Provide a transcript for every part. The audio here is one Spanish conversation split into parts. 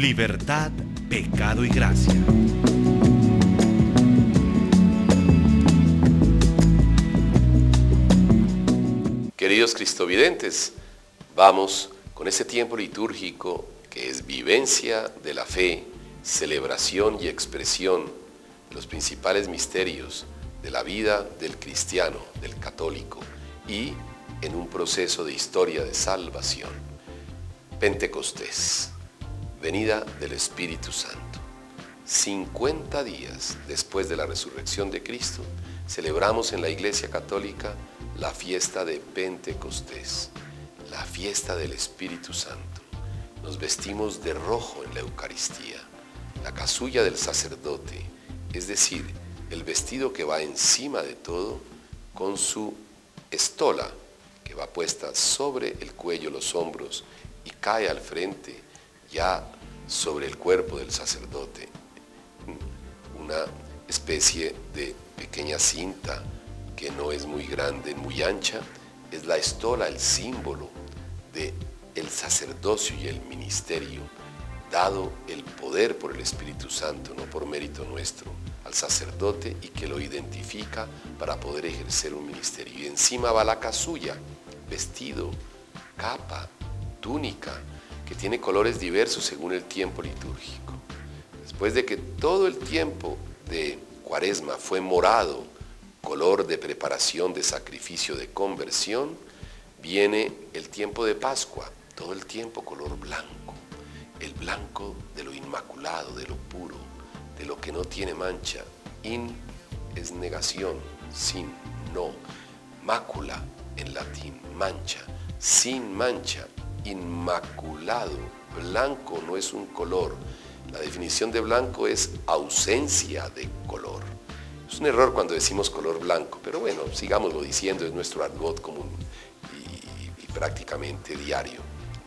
Libertad, pecado y gracia. Queridos cristovidentes, vamos con este tiempo litúrgico que es vivencia de la fe, celebración y expresión de los principales misterios de la vida del cristiano, del católico, y en un proceso de historia de salvación. Pentecostés, venida del Espíritu Santo. 50 días después de la resurrección de Cristo, celebramos en la Iglesia Católica la fiesta de Pentecostés, la fiesta del Espíritu Santo. Nos vestimos de rojo en la Eucaristía, la casulla del sacerdote, es decir, el vestido que va encima de todo, con su estola, que va puesta sobre el cuello, los hombros, y cae al frente, ya sobre el cuerpo del sacerdote. Una especie de pequeña cinta que no es muy grande, muy ancha, es la estola, el símbolo del sacerdocio y el ministerio, dado el poder por el Espíritu Santo, no por mérito nuestro, al sacerdote, y que lo identifica para poder ejercer un ministerio. Y encima va la casulla, vestido, capa, túnica, que tiene colores diversos según el tiempo litúrgico. Después de que todo el tiempo de Cuaresma fue morado, color de preparación, de sacrificio, de conversión, viene el tiempo de Pascua, todo el tiempo color blanco, el blanco de lo inmaculado, de lo puro, de lo que no tiene mancha. In es negación, sin, no. Mácula en latín, mancha, sin mancha, inmaculado. Blanco no es un color. La definición de blanco es ausencia de color. Es un error cuando decimos color blanco, pero bueno, sigámoslo diciendo, es nuestro argot común y prácticamente diario.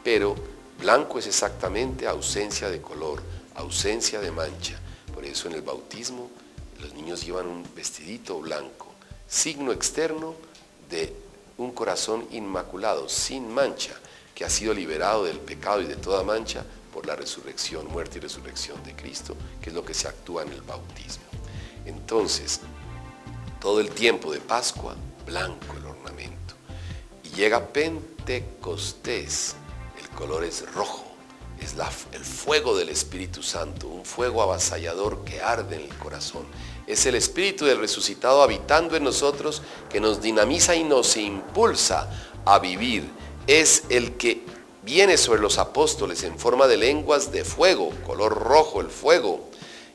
Pero blanco es exactamente ausencia de color, ausencia de mancha. Por eso en el bautismo los niños llevan un vestidito blanco, signo externo de un corazón inmaculado, sin mancha, que ha sido liberado del pecado y de toda mancha por la resurrección, muerte y resurrección de Cristo, que es lo que se actúa en el bautismo. Entonces, todo el tiempo de Pascua, blanco el ornamento. Y llega Pentecostés, el color es rojo, es el fuego del Espíritu Santo, un fuego avasallador que arde en el corazón. Es el Espíritu del resucitado habitando en nosotros, que nos dinamiza y nos impulsa a vivir. Es el que viene sobre los apóstoles en forma de lenguas de fuego, color rojo el fuego,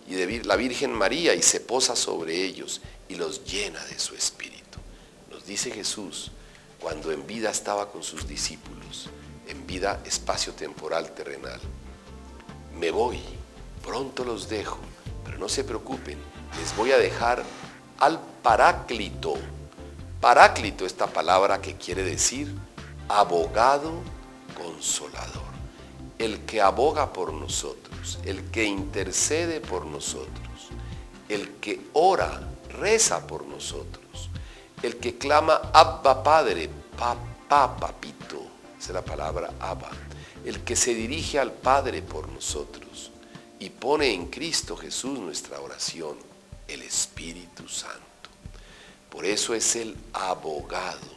y de la Virgen María, y se posa sobre ellos y los llena de su Espíritu. Nos dice Jesús, cuando en vida estaba con sus discípulos, en vida espacio-temporal terrenal: me voy, pronto los dejo, pero no se preocupen, les voy a dejar al Paráclito. Paráclito, esta palabra que quiere decir abogado consolador, el que aboga por nosotros, el que intercede por nosotros, el que ora, reza por nosotros, el que clama Abba Padre, papá, papito, esa es la palabra Abba, el que se dirige al Padre por nosotros y pone en Cristo Jesús nuestra oración, el Espíritu Santo. Por eso es el abogado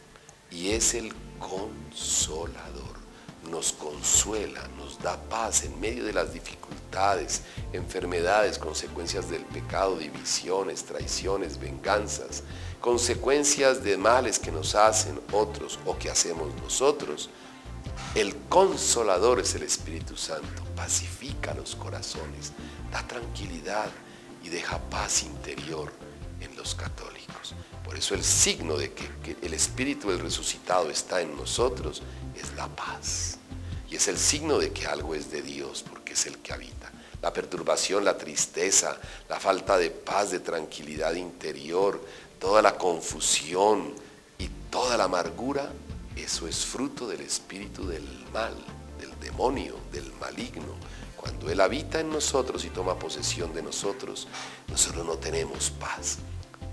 y es el consolador. Nos consuela, nos da paz en medio de las dificultades, enfermedades, consecuencias del pecado, divisiones, traiciones, venganzas, consecuencias de males que nos hacen otros o que hacemos nosotros. El consolador es el Espíritu Santo, pacifica los corazones, da tranquilidad y deja paz interior en los católicos. Por eso el signo de que el Espíritu del resucitado está en nosotros es la paz. Y es el signo de que algo es de Dios, porque es el que habita. La perturbación, la tristeza, la falta de paz, de tranquilidad interior, toda la confusión y toda la amargura, eso es fruto del espíritu del mal, del demonio, del maligno. Cuando Él habita en nosotros y toma posesión de nosotros, nosotros no tenemos paz.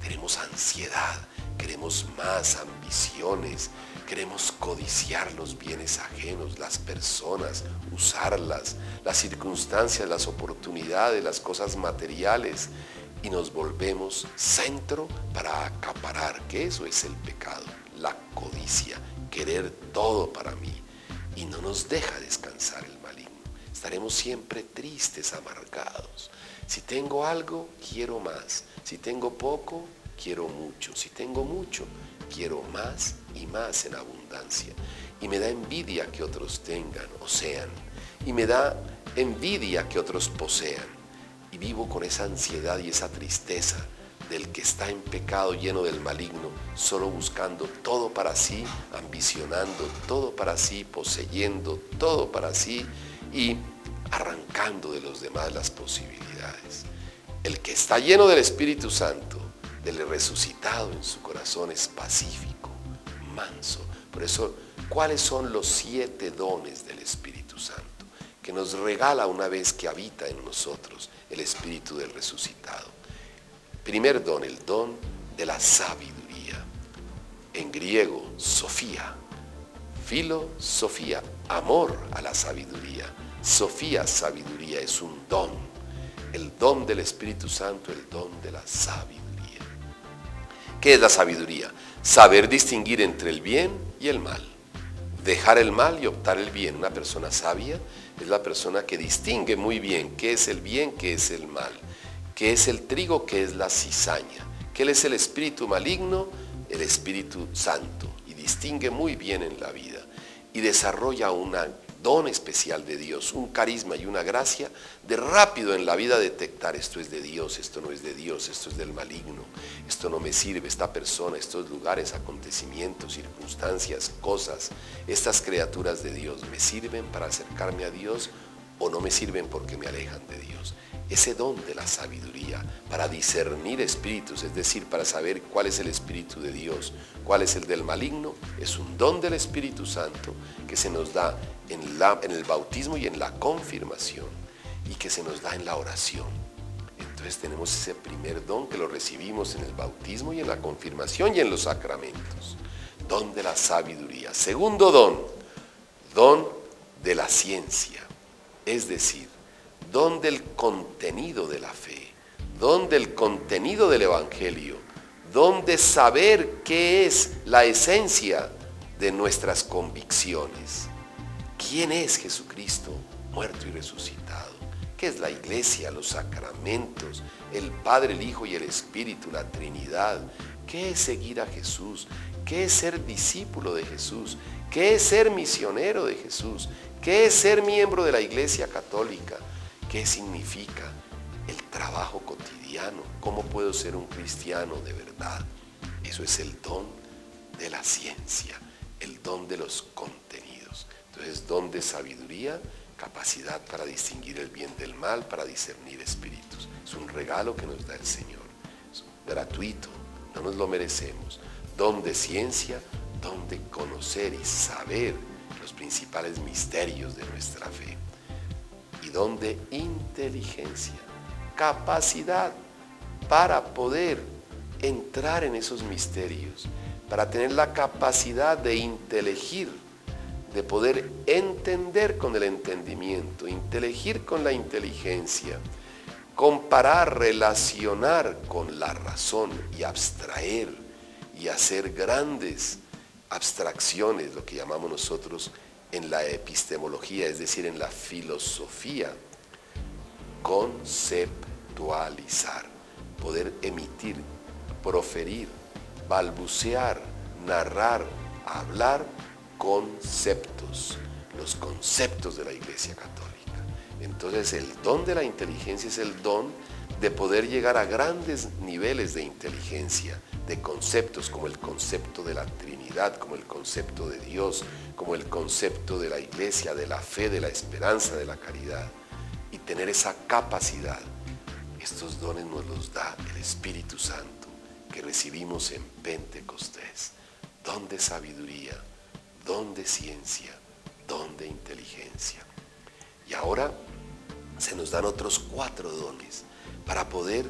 Tenemos ansiedad, queremos más ambiciones, Queremos codiciar los bienes ajenos, las personas, usarlas, las circunstancias, las oportunidades, las cosas materiales, y nos volvemos centro para acaparar, que eso es el pecado, la codicia, querer todo para mí, y no nos deja descansar el maligno. Estaremos siempre tristes, amargados. Si tengo algo, quiero más. Si tengo poco, quiero mucho. Si tengo mucho, quiero más y más en abundancia. Y me da envidia que otros tengan o sean. Y me da envidia que otros posean. Y vivo con esa ansiedad y esa tristeza del que está en pecado, lleno del maligno, solo buscando todo para sí, ambicionando todo para sí, poseyendo todo para sí y arrancando de los demás las posibilidades. El que está lleno del Espíritu Santo, del resucitado en su corazón, es pacífico, manso. Por eso, ¿cuáles son los 7 dones del Espíritu Santo que nos regala una vez que habita en nosotros el Espíritu del resucitado? Primer don, el don de la sabiduría. En griego, sofía. Filosofía, amor a la sabiduría. Sofía, sabiduría, es un don. El don del Espíritu Santo, el don de la sabiduría. ¿Qué es la sabiduría? Saber distinguir entre el bien y el mal. Dejar el mal y optar el bien. Una persona sabia es la persona que distingue muy bien qué es el bien, qué es el mal, qué es el trigo, qué es la cizaña, qué es el espíritu maligno, el Espíritu Santo, y distingue muy bien en la vida y desarrolla un don especial de Dios, un carisma y una gracia de rápido en la vida detectar: esto es de Dios, esto no es de Dios, esto es del maligno, esto no me sirve, esta persona, estos lugares, acontecimientos, circunstancias, cosas, estas criaturas de Dios, ¿me sirven para acercarme a Dios o no me sirven porque me alejan de Dios? Ese don de la sabiduría para discernir espíritus, es decir, para saber cuál es el espíritu de Dios, cuál es el del maligno, es un don del Espíritu Santo que se nos da en el bautismo y en la confirmación, y que se nos da en la oración. Entonces tenemos ese primer don que lo recibimos en el bautismo y en la confirmación y en los sacramentos. Don de la sabiduría. Segundo don, don de la ciencia, es decir, don del contenido de la fe, don del contenido del Evangelio, don de saber qué es la esencia de nuestras convicciones. ¿Quién es Jesucristo muerto y resucitado? ¿Qué es la iglesia, los sacramentos, el Padre, el Hijo y el Espíritu, la Trinidad? ¿Qué es seguir a Jesús? ¿Qué es ser discípulo de Jesús? ¿Qué es ser misionero de Jesús? ¿Qué es ser miembro de la Iglesia Católica? ¿Qué significa el trabajo cotidiano? ¿Cómo puedo ser un cristiano de verdad? Eso es el don de la ciencia, el don de los contenidos. Entonces, don de sabiduría, capacidad para distinguir el bien del mal, para discernir espíritus. Es un regalo que nos da el Señor. Es gratuito, no nos lo merecemos. Don de ciencia, don de conocer y saber los principales misterios de nuestra fe. Y don de inteligencia, capacidad para poder entrar en esos misterios, para tener la capacidad de inteligir, de poder entender con el entendimiento, inteligir con la inteligencia, comparar, relacionar con la razón y abstraer y hacer grandes abstracciones, lo que llamamos nosotros en la epistemología, es decir, en la filosofía, conceptualizar, poder emitir, proferir, balbucear, narrar, hablar conceptos, los conceptos de la Iglesia Católica. Entonces, el don de la inteligencia es el don de poder llegar a grandes niveles de inteligencia, de conceptos como el concepto de la Trinidad, como el concepto de Dios, como el concepto de la Iglesia, de la fe, de la esperanza, de la caridad, y tener esa capacidad. Estos dones nos los da el Espíritu Santo que recibimos en Pentecostés. Don de sabiduría, don de ciencia, don de inteligencia. Y ahora se nos dan otros 4 dones para poder,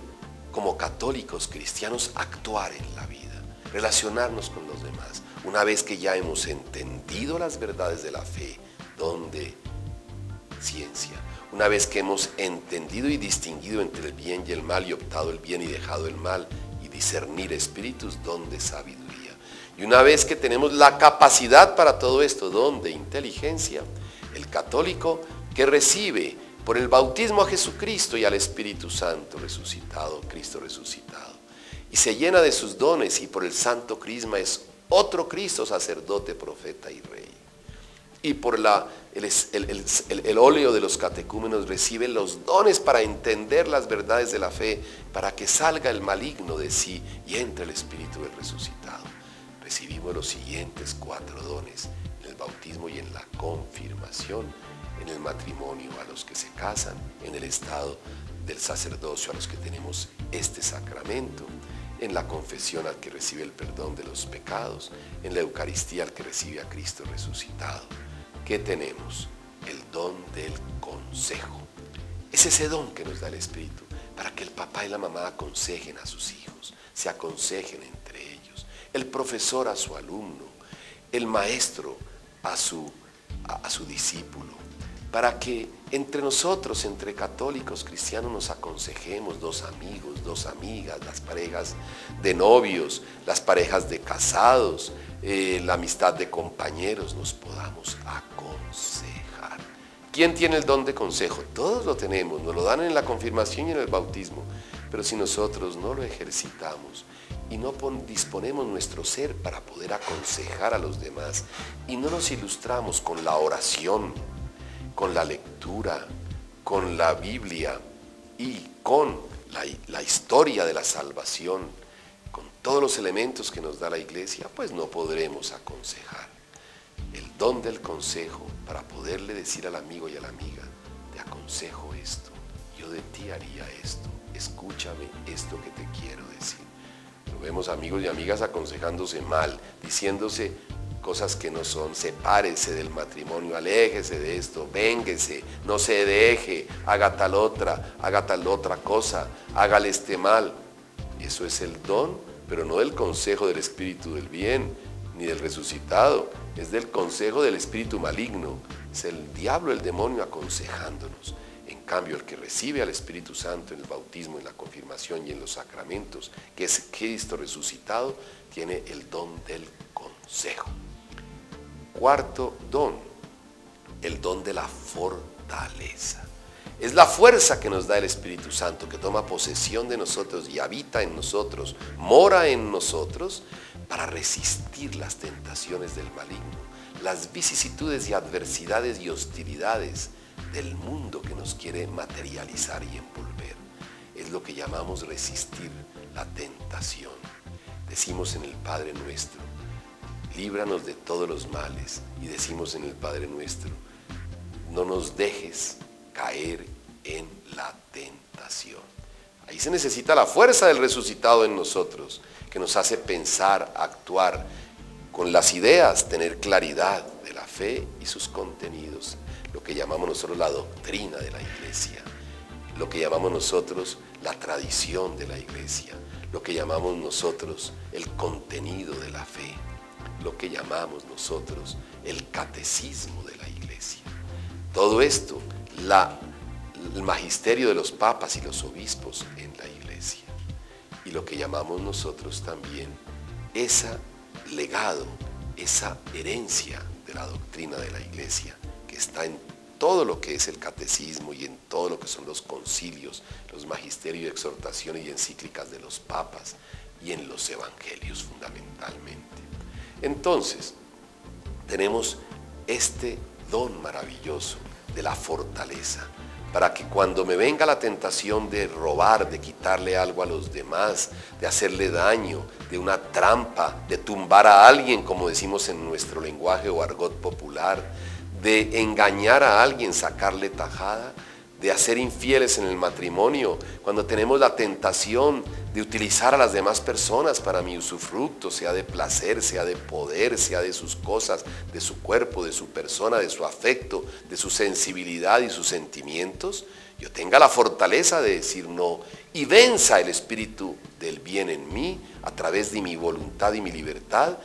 como católicos cristianos, actuar en la vida, relacionarnos con los demás, Una vez que ya hemos entendido las verdades de la fe, don de ciencia, una vez que hemos entendido y distinguido entre el bien y el mal y optado el bien y dejado el mal y discernir espíritus, don de sabiduría. Y una vez que tenemos la capacidad para todo esto, don de inteligencia, el católico que recibe por el bautismo a Jesucristo y al Espíritu Santo resucitado, Cristo resucitado, y se llena de sus dones y por el santo crisma es otro Cristo, sacerdote, profeta y rey. Y por el óleo de los catecúmenos recibe los dones para entender las verdades de la fe, para que salga el maligno de sí y entre el Espíritu del resucitado. Recibimos los siguientes 4 dones en el bautismo y en la confirmación, en el matrimonio a los que se casan, en el estado del sacerdocio a los que tenemos este sacramento, en la confesión al que recibe el perdón de los pecados, en la Eucaristía al que recibe a Cristo resucitado. ¿Qué tenemos? El don del consejo. Es ese don que nos da el Espíritu para que el papá y la mamá aconsejen a sus hijos, se aconsejen entre ellos, el profesor a su alumno, el maestro a su discípulo, para que entre nosotros, entre católicos cristianos, nos aconsejemos, 2 amigos, 2 amigas, las parejas de novios, las parejas de casados, la amistad de compañeros, nos podamos aconsejar. ¿Quién tiene el don de consejo? Todos lo tenemos, nos lo dan en la confirmación y en el bautismo, pero si nosotros no lo ejercitamos y no disponemos nuestro ser para poder aconsejar a los demás y no nos ilustramos con la oración, con la lectura, con la Biblia y con la historia de la salvación, con todos los elementos que nos da la Iglesia, pues no podremos aconsejar. El don del consejo para poderle decir al amigo y a la amiga, te aconsejo esto, yo de ti haría esto, escúchame esto que te quiero decir. Pero vemos amigos y amigas aconsejándose mal, diciéndose cosas que no son, sepárese del matrimonio, aléjese de esto, vénguese, no se deje, haga tal otra cosa, hágale este mal. Eso es el don, pero no del consejo del espíritu del bien, ni del resucitado, es del consejo del espíritu maligno, es el diablo, el demonio aconsejándonos. En cambio, el que recibe al Espíritu Santo en el bautismo, en la confirmación y en los sacramentos, que es Cristo resucitado, tiene el don del consejo. 4º don, el don de la fortaleza. Es la fuerza que nos da el Espíritu Santo, que toma posesión de nosotros y habita en nosotros, mora en nosotros, para resistir las tentaciones del maligno, las vicisitudes y adversidades y hostilidades del mundo que nos quiere materializar y envolver. Es lo que llamamos resistir la tentación. Decimos en el Padre Nuestro, líbranos de todos los males, y decimos en el Padre Nuestro, no nos dejes caer en la tentación. Ahí se necesita la fuerza del resucitado en nosotros, que nos hace pensar, actuar con las ideas, tener claridad de la fe y sus contenidos, lo que llamamos nosotros la doctrina de la Iglesia, lo que llamamos nosotros la tradición de la Iglesia, lo que llamamos nosotros el contenido de la fe, lo que llamamos nosotros el catecismo de la Iglesia. Todo esto, el magisterio de los papas y los obispos en la Iglesia. Y lo que llamamos nosotros también ese legado, esa herencia de la doctrina de la Iglesia, que está en todo lo que es el catecismo y en todo lo que son los concilios, los magisterios y exhortaciones y encíclicas de los papas y en los evangelios fundamentalmente. Entonces, tenemos este don maravilloso de la fortaleza, para que cuando me venga la tentación de robar, de quitarle algo a los demás, de hacerle daño, de una trampa, de tumbar a alguien, como decimos en nuestro lenguaje o argot popular, de engañar a alguien, sacarle tajada, de hacer infieles en el matrimonio, cuando tenemos la tentación de utilizar a las demás personas para mi usufructo, sea de placer, sea de poder, sea de sus cosas, de su cuerpo, de su persona, de su afecto, de su sensibilidad y sus sentimientos, yo tenga la fortaleza de decir no y venza el espíritu del bien en mí a través de mi voluntad y mi libertad,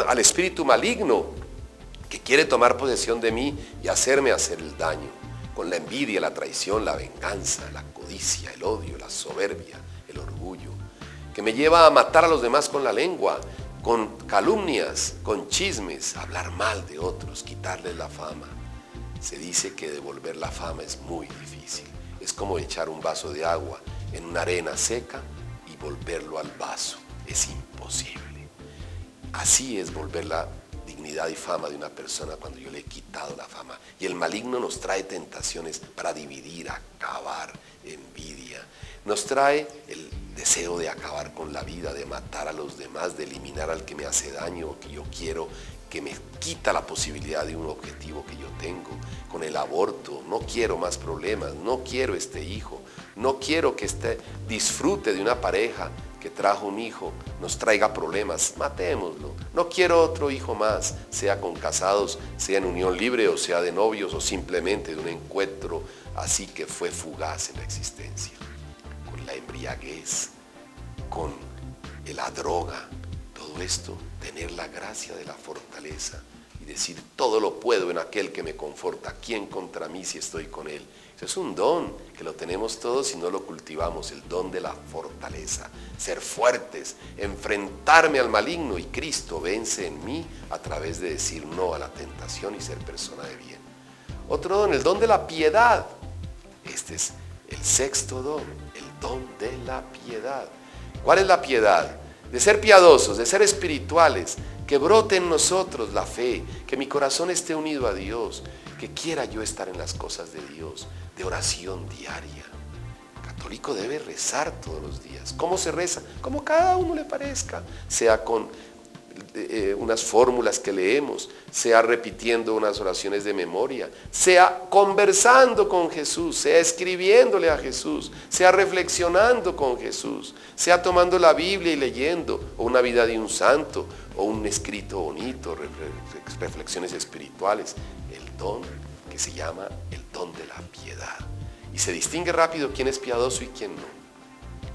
al espíritu maligno que quiere tomar posesión de mí y hacerme hacer el daño, con la envidia, la traición, la venganza, la codicia, el odio, la soberbia, el orgullo, que me lleva a matar a los demás con la lengua, con calumnias, con chismes, hablar mal de otros, quitarles la fama. Se dice que devolver la fama es muy difícil. Es como echar un vaso de agua en una arena seca y volverlo al vaso. Es imposible. Así es volver la dignidad y fama de una persona cuando yo le he quitado la fama. Y el maligno nos trae tentaciones para dividir, acabar, envidia. Nos trae el deseo de acabar con la vida, de matar a los demás, de eliminar al que me hace daño o que yo quiero, que me quita la posibilidad de un objetivo que yo tengo. Con el aborto, no quiero más problemas, no quiero este hijo, no quiero que disfrute de una pareja que trajo un hijo, nos traiga problemas, matémoslo. No quiero otro hijo más, sea con casados, sea en unión libre o sea de novios o simplemente de un encuentro así que fue fugaz en la existencia. Con la embriaguez, con la droga, todo esto, tener la gracia de la fortaleza y decir todo lo puedo en aquel que me conforta. ¿Quién contra mí si estoy con él? Eso es un don que lo tenemos todos y no lo cultivamos, el don de la fortaleza. Ser fuertes, enfrentarme al maligno y Cristo vence en mí a través de decir no a la tentación y ser persona de bien. Otro don, el don de la piedad. Este es el sexto don, el don de la piedad. ¿Cuál es la piedad? De ser piadosos, de ser espirituales, que brote en nosotros la fe, que mi corazón esté unido a Dios, que quiera yo estar en las cosas de Dios, de oración diaria. El católico debe rezar todos los días. ¿Cómo se reza? Como cada uno le parezca, sea con unas fórmulas que leemos, sea repitiendo unas oraciones de memoria, sea conversando con Jesús, sea escribiéndole a Jesús, sea reflexionando con Jesús, sea tomando la Biblia y leyendo, o una vida de un santo, o un escrito bonito, reflexiones espirituales, el don que se llama el don de la piedad. Y se distingue rápido quién es piadoso y quién no.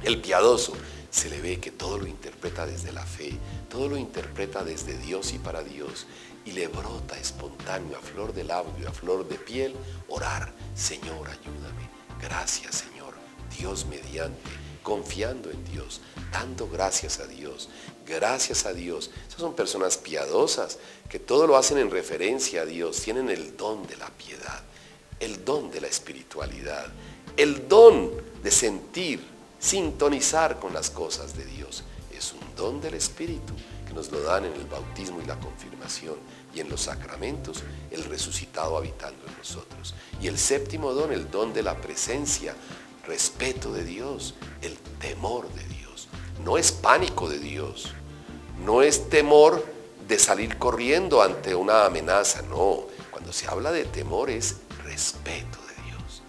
El piadoso se le ve que todo lo interpreta desde la fe, todo lo interpreta desde Dios y para Dios, y le brota espontáneo a flor de labio, a flor de piel, orar: Señor, ayúdame, gracias Señor, Dios mediante, confiando en Dios, dando gracias a Dios, gracias a Dios. Esas son personas piadosas que todo lo hacen en referencia a Dios, tienen el don de la piedad, el don de la espiritualidad, el don de sentir, sintonizar con las cosas de Dios. Es un don del Espíritu que nos lo dan en el bautismo y la confirmación, y en los sacramentos, el resucitado habitando en nosotros. Y el séptimo don, el don de la presencia, respeto de Dios, el temor de Dios. No es pánico de Dios, no es temor de salir corriendo ante una amenaza, no. Cuando se habla de temor es respeto de Dios.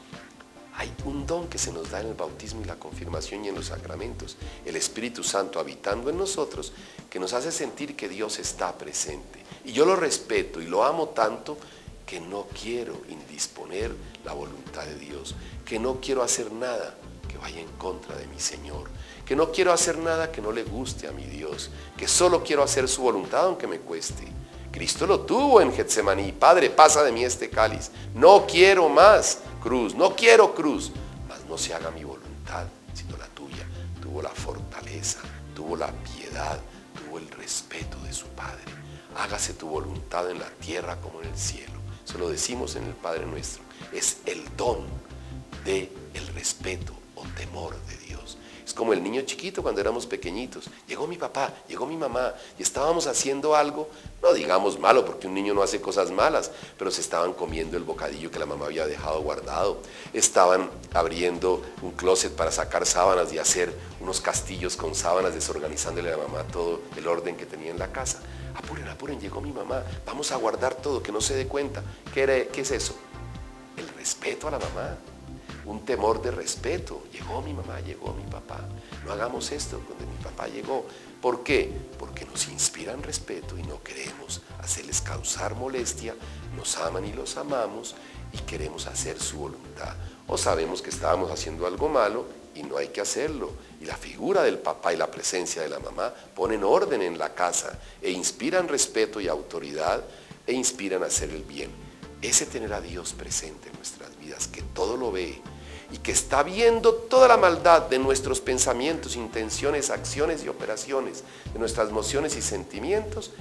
Hay un don que se nos da en el bautismo y la confirmación y en los sacramentos, el Espíritu Santo habitando en nosotros, que nos hace sentir que Dios está presente. Y yo lo respeto y lo amo tanto que no quiero indisponer la voluntad de Dios, que no quiero hacer nada que vaya en contra de mi Señor, que no quiero hacer nada que no le guste a mi Dios, que solo quiero hacer su voluntad aunque me cueste. Cristo lo tuvo en Getsemaní: Padre, pasa de mí este cáliz, no quiero más cruz, no quiero cruz, mas no se haga mi voluntad, sino la tuya. Tuvo la fortaleza, tuvo la piedad, tuvo el respeto de su Padre. Hágase tu voluntad en la tierra como en el cielo. Eso lo decimos en el Padre Nuestro. Es el don del respeto o temor de Dios. Es como el niño chiquito cuando éramos pequeñitos. Llegó mi papá, llegó mi mamá y estábamos haciendo algo, no digamos malo, porque un niño no hace cosas malas, pero se estaban comiendo el bocadillo que la mamá había dejado guardado. Estaban abriendo un closet para sacar sábanas y hacer unos castillos con sábanas, desorganizándole a la mamá todo el orden que tenía en la casa. Apuren, apuren, llegó mi mamá, vamos a guardar todo, que no se dé cuenta. ¿Qué es eso? El respeto a la mamá. Un temor de respeto. Llegó mi mamá, llegó mi papá. No hagamos esto cuando mi papá llegó. ¿Por qué? Porque nos inspiran respeto y no queremos hacerles causar molestia. Nos aman y los amamos y queremos hacer su voluntad. O sabemos que estábamos haciendo algo malo y no hay que hacerlo. Y la figura del papá y la presencia de la mamá ponen orden en la casa e inspiran respeto y autoridad e inspiran a hacer el bien. Ese tener a Dios presente en nuestras vidas, que todo lo ve y que está viendo toda la maldad de nuestros pensamientos, intenciones, acciones y operaciones, de nuestras emociones y sentimientos,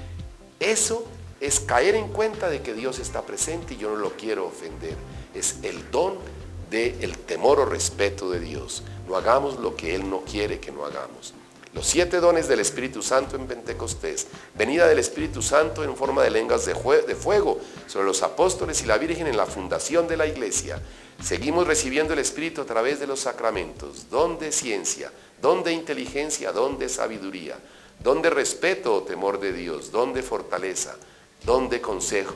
eso es caer en cuenta de que Dios está presente y yo no lo quiero ofender. Es el don del temor o respeto de Dios. No hagamos lo que Él no quiere que no hagamos. Los 7 dones del Espíritu Santo en Pentecostés, venida del Espíritu Santo en forma de lenguas de fuego sobre los apóstoles y la Virgen en la fundación de la iglesia. Seguimos recibiendo el Espíritu a través de los sacramentos, don de ciencia, don de inteligencia, don de sabiduría, don de respeto o temor de Dios, don de fortaleza, don de consejo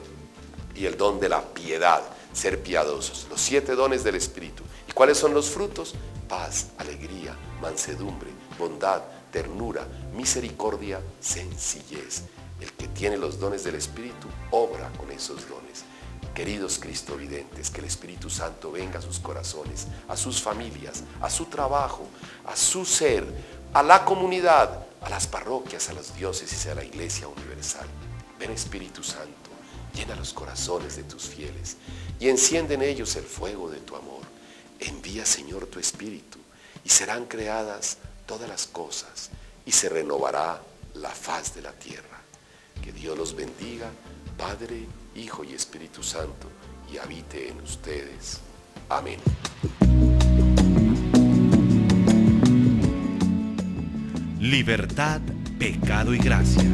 y el don de la piedad, ser piadosos. Los 7 dones del Espíritu. ¿Y cuáles son los frutos? Paz, alegría, mansedumbre, bondad, ternura, misericordia, sencillez. El que tiene los dones del Espíritu obra con esos dones. Queridos cristovidentes, que el Espíritu Santo venga a sus corazones, a sus familias, a su trabajo, a su ser, a la comunidad, a las parroquias, a las diócesis y a la Iglesia universal. Ven, Espíritu Santo, llena los corazones de tus fieles y enciende en ellos el fuego de tu amor. Envía, Señor, tu Espíritu y serán creadas todas las cosas y se renovará la faz de la tierra. Que Dios los bendiga, Padre, Hijo y Espíritu Santo, y habite en ustedes. Amén. Libertad, pecado y gracia.